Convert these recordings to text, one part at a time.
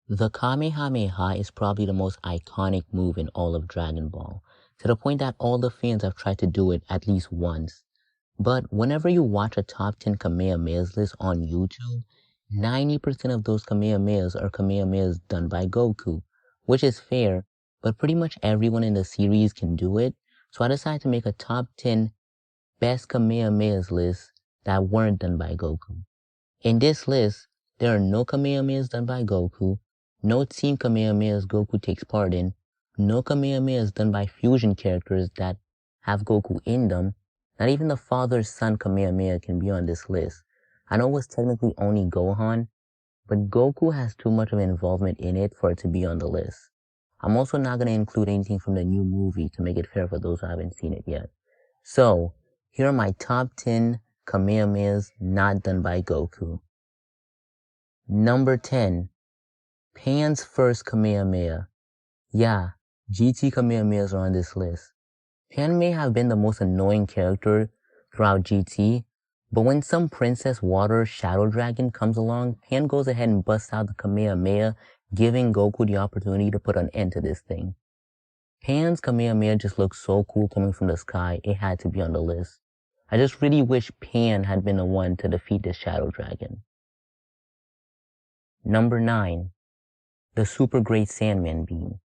The Kamehameha is probably the most iconic move in all of Dragon Ball, to the point that all the fans have tried to do it at least once. But whenever you watch a top 10 Kamehamehas list on YouTube, 90% of those Kamehamehas are Kamehamehas done by Goku, which is fair, but pretty much everyone in the series can do it, so I decided to make a top 10 best Kamehamehas list that weren't done by Goku. In this list, there are no Kamehamehas done by Goku, no Team Kamehamehas Goku takes part in, no Kamehamehas done by fusion characters that have Goku in them, not even the father-son Kamehameha can be on this list. I know it was technically only Gohan, but Goku has too much of an involvement in it for it to be on the list. I'm also not going to include anything from the new movie to make it fair for those who haven't seen it yet. So, here are my top 10 Kamehamehas not done by Goku. Number 10. Pan's first Kamehameha. Yeah, GT Kamehamehas are on this list. Pan may have been the most annoying character throughout GT, but when some Princess Water Shadow Dragon comes along, Pan goes ahead and busts out the Kamehameha, giving Goku the opportunity to put an end to this thing. Pan's Kamehameha just looks so cool coming from the sky, it had to be on the list. I just really wish Pan had been the one to defeat this Shadow Dragon. Number 9. The Super Great Sandman Beam.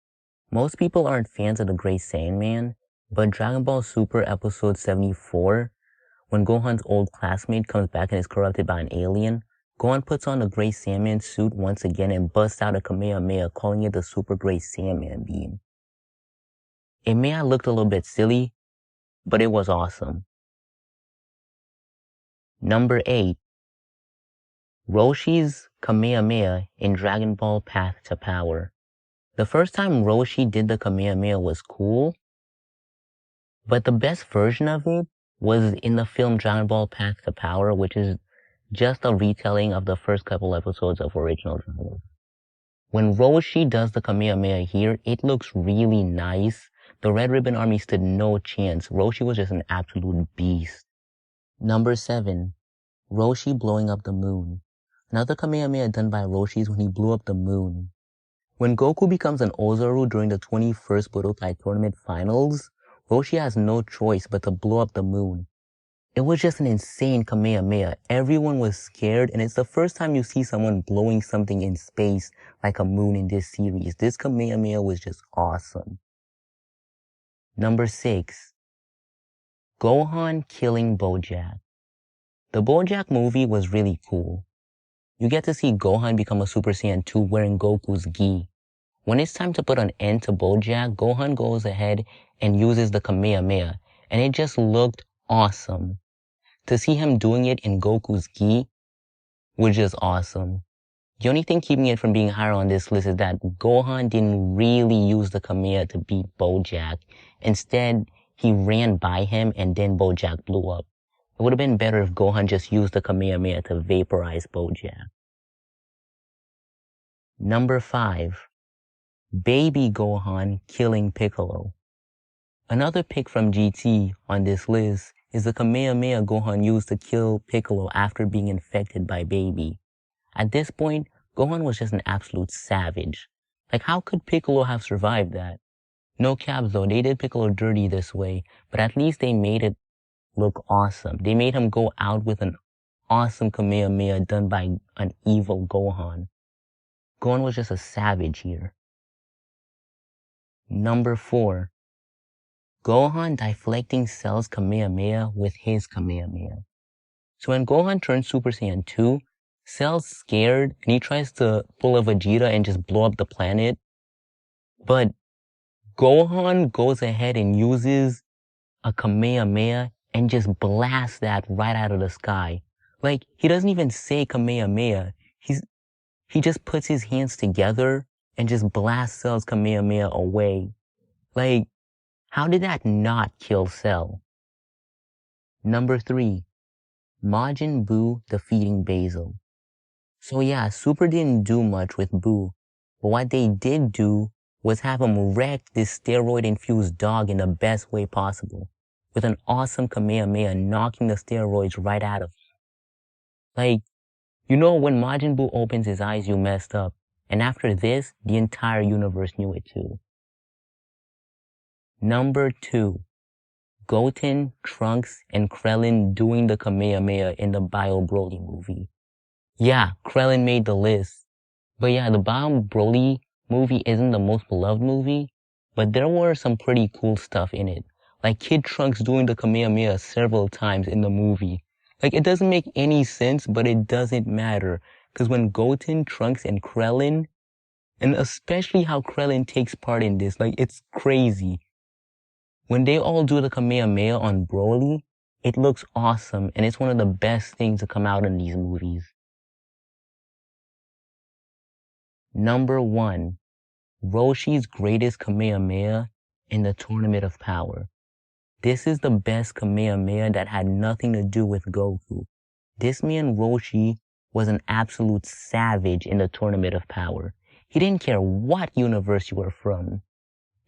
Most people aren't fans of the Great Sandman, but Dragon Ball Super Episode 74, when Gohan's old classmate comes back and is corrupted by an alien, Gohan puts on the Great Sandman suit once again and busts out a Kamehameha, calling it the Super Great Sandman Beam. It may have looked a little bit silly, but it was awesome. Number 8. Roshi's Kamehameha in Dragon Ball Path to Power. The first time Roshi did the Kamehameha was cool, but the best version of it was in the film Dragon Ball Path to Power, which is just a retelling of the first couple episodes of original Dragon Ball. When Roshi does the Kamehameha here, it looks really nice. The Red Ribbon Army stood no chance. Roshi was just an absolute beast. Number 7. Roshi blowing up the moon. Another Kamehameha done by Roshi is when he blew up the moon. When Goku becomes an Ozaru during the 21st Budokai Tournament Finals, Roshi has no choice but to blow up the moon. It was just an insane Kamehameha. Everyone was scared, and it's the first time you see someone blowing something in space like a moon in this series. This Kamehameha was just awesome. Number 6. Gohan killing Bojack. The Bojack movie was really cool. You get to see Gohan become a Super Saiyan 2 wearing Goku's gi. When it's time to put an end to Bojack, Gohan goes ahead and uses the Kamehameha, and it just looked awesome. To see him doing it in Goku's gi was just awesome. The only thing keeping it from being higher on this list is that Gohan didn't really use the Kamehameha to beat Bojack. Instead, he ran by him and then Bojack blew up. It would have been better if Gohan just used the Kamehameha to vaporize Bojack. Number 5. Baby Gohan killing Piccolo. Another pick from GT on this list is the Kamehameha Gohan used to kill Piccolo after being infected by Baby. At this point, Gohan was just an absolute savage. Like, how could Piccolo have survived that? No caps though, they did Piccolo dirty this way, but at least they made it look awesome. They made him go out with an awesome Kamehameha done by an evil Gohan. Gohan was just a savage here. Number 4. Gohan deflecting Cell's Kamehameha with his Kamehameha. So when Gohan turns Super Saiyan 2, Cell's scared and he tries to pull a Vegeta and just blow up the planet. But Gohan goes ahead and uses a Kamehameha and just blasts that right out of the sky. Like, he doesn't even say Kamehameha. He just puts his hands together and just blasts Cell's Kamehameha away. Like, how did that not kill Cell? Number 3. Majin Buu defeating Basil. So yeah, Super didn't do much with Buu, but what they did do was have him wreck this steroid-infused dog in the best way possible, with an awesome Kamehameha knocking the steroids right out of him. Like, you know, when Majin Buu opens his eyes, you messed up. And after this, the entire universe knew it too. Number 2. Goten, Trunks, and Krellin doing the Kamehameha in the Bio Broly movie. Yeah, Krellin made the list. But yeah, the Bio Broly movie isn't the most beloved movie, but there were some pretty cool stuff in it. Like Kid Trunks doing the Kamehameha several times in the movie. Like, it doesn't make any sense, but it doesn't matter. Because when Goten, Trunks, and Krellin, and especially how Krellin takes part in this, like, it's crazy. When they all do the Kamehameha on Broly, it looks awesome, and it's one of the best things to come out in these movies. Number 1. Roshi's greatest Kamehameha in the Tournament of Power. This is the best Kamehameha that had nothing to do with Goku. This man Roshi was an absolute savage in the Tournament of Power. He didn't care what universe you were from.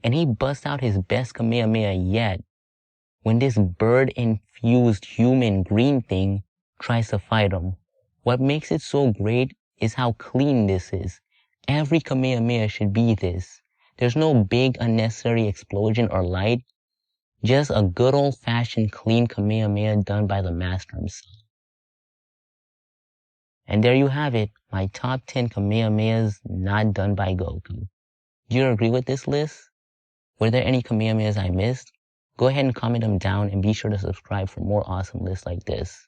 And he busts out his best Kamehameha yet when this bird-infused human green thing tries to fight him. What makes it so great is how clean this is. Every Kamehameha should be this. There's no big unnecessary explosion or light. Just a good old-fashioned clean Kamehameha done by the master himself. And there you have it, my top 10 Kamehamehas not done by Goku. Do you agree with this list? Were there any Kamehamehas I missed? Go ahead and comment them down and be sure to subscribe for more awesome lists like this.